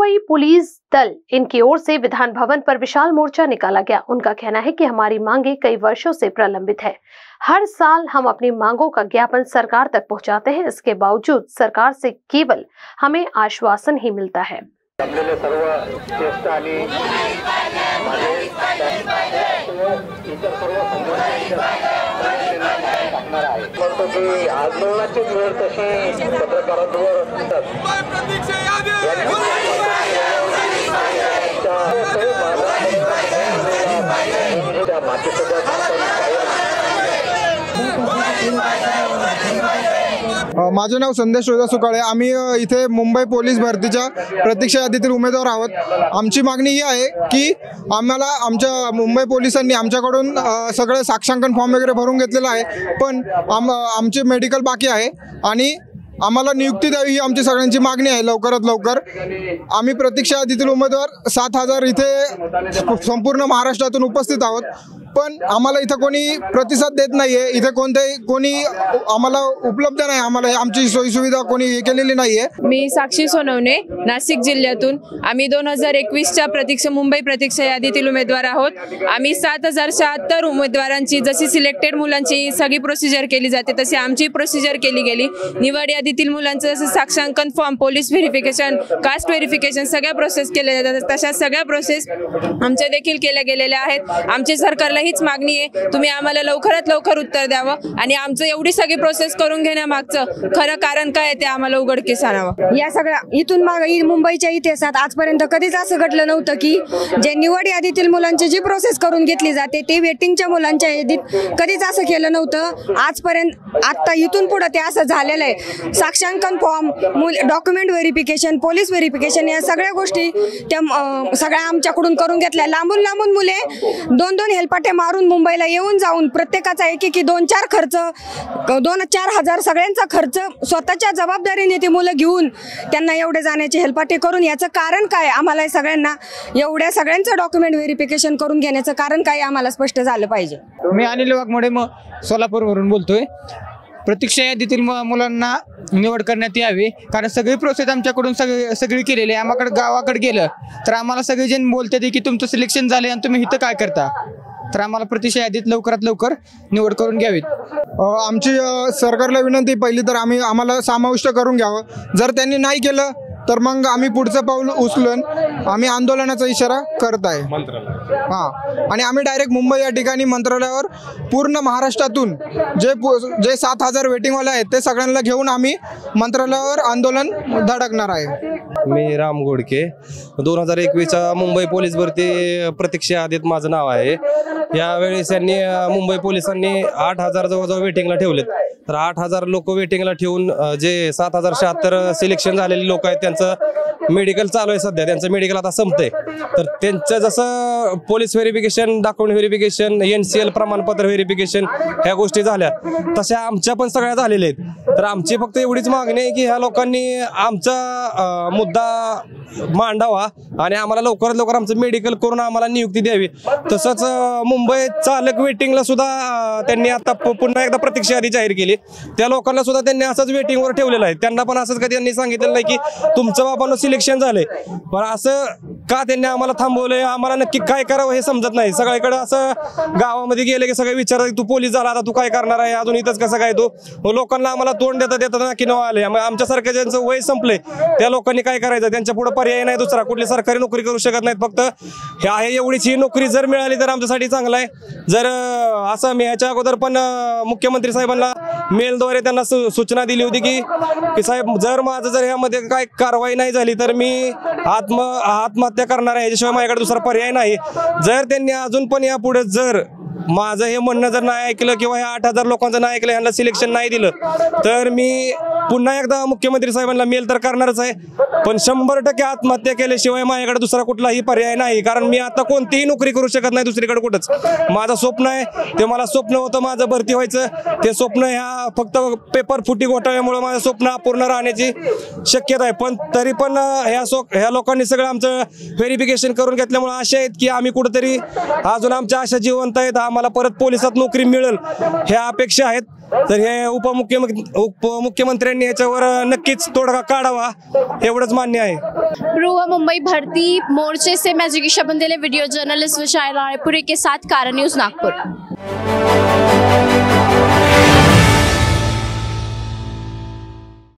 Mumbai police दल इनकी or से विधान भवन पर विशाल मोर्चा निकाला गया। उनका कहना है कि हमारी मांगे कई वर्षों से प्रलंबित है। हर साल हम अपनी मांगों का ज्ञापन सरकार तक पहुंचाते हैं, इसके बावजूद सरकार से केवल हमें आश्वासन ही मिलता है। माझे नाव संदेश रोजा सुकाळे। आम्ही इथे मुंबई पोलीस भरतीच्या प्रतीक्षा यादीतील उमेदवार आहोत। आमची मागणी ही आहे की आम्हाला आमच्या मुंबई पोलिसांनी आमच्याकडून सगळे साक्षांकन फॉर्म वगैरे भरून घेतलेला आहे, पण आमचे मेडिकल बाकी आहे आणि आम्हाला नियुक्ती द्यावी ही आमची सगळ्यांची मागणी आहे। लवकरात लवकर आम्ही प्रतीक्षा यादीतील उमेदवार 7,000 इथे संपूर्ण महाराष्ट्रातून उपस्थित आहोत, पण आम्हाला इथं कोणी प्रतिसाद देत नाहीये। इथे कोणी आम्हाला उपलब्ध नाही, आम्हाला आमची सोयी सुविधा कोणी हे केलेली नाहीये। मी साक्षी सोनवणे, नाशिक जिल्ह्यातून। आम्ही 2021च्या मुंबई प्रतीक्षा यादीतील उमेदवार आहोत। आम्ही 7,076 उमेदवारांची जशी सिलेक्टेड मुलांची सगळी प्रोसिजर केली जाते तशी आमची प्रोसिजर केली गेली। निवड यादीतील मुलांचं जसं साक्षांकन form, police verification, caste verification सगळ्या प्रोसेस केल्या जातात, तशा सगळ्या प्रोसेस आमच्या देखील केल्या गेलेल्या आहेत। आमची सरकारला हीच मागणी आहे, तुम्ही आम्हाला लवकरात लवकर उत्तर द्यावं आणि आमचं एवढी सगळी प्रोसेस करून घेण्यामागचं खरं कारण काय ते आम्हाला उघडकीस आणावं। या सगळ्या इथून मागे मुंबईच्या इतिहासात आजपर्यंत कधीच असं घडलं नव्हतं की जे निवड यादीतील मुलांची जी प्रोसेस करून घेतली जाते ते वेटिंगच्या मुलांच्या यादीत कधीच असं केलं नव्हतं आजपर्यंत। आता इथून पुढे ते असं झालेलं आहे। साक्षांकन form, document verification, police verification या सगळ्या गोष्टी त्या सगळ्या आमच्याकडून करून घेतल्या। लांबून लांबून मुले 2-2 हेलपाटे मारून मुंबईला येऊन जाऊन प्रत्येकाचा एक 2-4 खर्च, 2-4 हजार सगळ्यांचा खर्च स्वतःच्या जबाबदारीने ते मुलं घेऊन त्यांना एवढे जाण्याचे हेलपाटे करून याचं कारण काय? आम्हाला सगळ्यांना एवढ्या सगळ्यांचं डॉक्युमेंट व्हेरिफिकेशन करून घेण्याचं कारण काय आम्हाला स्पष्ट झालं पाहिजे। मी अनिल वाघमोडे सोलापूरवरून बोलतोय। प्रतीक्षा यादीतील मुलांना निवड करण्यात यावी, कारण सगळी प्रोसेस आमच्याकडून सगळी केलेली आहे। आम्हाकडे गावाकडे गेलं तर आम्हाला सगळेजण बोलतात की तुमचं सिलेक्शन झाले आणि तुम्ही इथं काय करता, तर आम्हाला प्रतीक्षा यादीत लवकरात लवकर निवड करून घ्यावी। आमची सरकारला विनंती पहिली तर आम्हाला समाविष्ट करून घ्यावं। जर त्यांनी नाही केलं तर मग आम्ही पुढचं पाऊल उचलून आम्ही आंदोलनाचा इशारा करत आहे हां। आणि आम्ही डायरेक्ट मुंबई या ठिकाणी मंत्रालयावर पूर्ण महाराष्ट्रातून जे 7,000 वेटिंगवाले आहेत ते सगळ्यांना घेऊन आम्ही मंत्रालयावर आंदोलन धडकणार आहे। मी राम गोडके, 2021च्या मुंबई पोलीस भरती प्रतीक्षा यादीत माझं नाव आहे। यावेळेस यांनी मुंबई पोलिसांनी 8,000 जवळजवळ वेटिंगला ठेवलेत, तर 8,000 लोक वेटिंगला ठेवून जे 7,076 सिलेक्शन झालेले लोक आहेत त्यांचं मेडिकल चालू आहे सध्या, त्यांचं मेडिकल आता संपतंय। तर त्यांचं जसं police verification, document verification, NCL प्रमाणपत्र व्हेरिफिकेशन ह्या गोष्टी झाल्या तशा आमच्या पण सगळ्या झालेल्या आहेत। तर आमची फक्त एवढीच मागणी आहे की ह्या लोकांनी आमचा मुद्दा मांडावा आणि आम्हाला लवकरात लवकर आमचं मेडिकल करून आम्हाला नियुक्ती द्यावी। तसंच मुंबई चालक वेटिंगला सुद्धा त्यांनी आता पुन्हा एकदा प्रतीक्षा यादी जाहीर केली, त्या लोकांना सुद्धा त्यांनी असंच वेटिंगवर ठेवलेलं आहे। त्यांना पण असंच कधी त्यांनी सांगितलेलं नाही की तुमचं बाबांना सिलेक्शन झालंय, पण असं का त्यांनी आम्हाला थांबवलंय, आम्हाला नक्की काय करावं हे समजत नाही। सगळीकडे असं गावामध्ये गेले की सगळे विचारतात तू पोलीस झाला आता तू काय करणार आहे, अजून इथंच कसं काय तू, लोकांना आम्हाला तोंड देता की नाव आले। आमच्यासारख्या ज्यांचं वय संपलंय त्या लोकांनी काय करायचं, त्यांच्या पुढे पर्याय नाही दुसरा, कुठली सरकारी नोकरी करू शकत नाहीत, फक्त हे आहे एवढीच ही नोकरी जर मिळाली तर आमच्यासाठी चांगलं आहे। जर असं मी ह्याच्या अगोदर पण मुख्यमंत्री साहेबांना मेलद्वारे त्यांना सूचना दिली होती की साहेब जर माझं जर ह्यामध्ये काय कारवाई नाही झाली तर मी आत्महत्या करणार आहे, याच्याशिवाय माझ्याकडे दुसरा पर्याय नाही। जर त्यांनी अजून पण यापुढे जर माझं हे म्हणणं जर नाही ऐकलं किंवा ह्या 8,000 लोकांचं नाही ऐकलं, ह्यांना सिलेक्शन नाही दिलं तर मी पुन्हा एकदा मुख्यमंत्री साहेबांना मेल तर करणारच आहे, पण 100% आत्महत्या केल्याशिवाय माझ्याकडे दुसरा कुठलाही पर्याय नाही। कारण मी आता कोणतीही नोकरी करू शकत नाही दुसरीकडे कुठंच। माझं स्वप्न आहे ते, मला स्वप्न होतं माझं भरती व्हायचं, ते स्वप्न ह्या फक्त पेपर फुटी घोटाळ्यामुळे माझं स्वप्न अपूर्ण राहण्याची शक्यता आहे। पण तरी पण ह्या लोकांनी सगळं आमचं व्हेरिफिकेशन करून घेतल्यामुळे आशा आहेत की आम्ही कुठेतरी अजून आमच्या आशा जिवंत आहेत, आम्हाला परत पोलिसात नोकरी मिळेल ह्या अपेक्षा आहेत। तर हे उपमुख्यमंत्र्यांनी याच्यावर नक्कीच तोडगा काढावा, एवढंच मान्य आहे। पूर्व मुंबई भर्ती मोर्चे से मैं जिगीशा बंदेले, वीडियो जर्नलिस्ट विशाल रायपुरी के साथ कारण न्यूज़ नागपुर।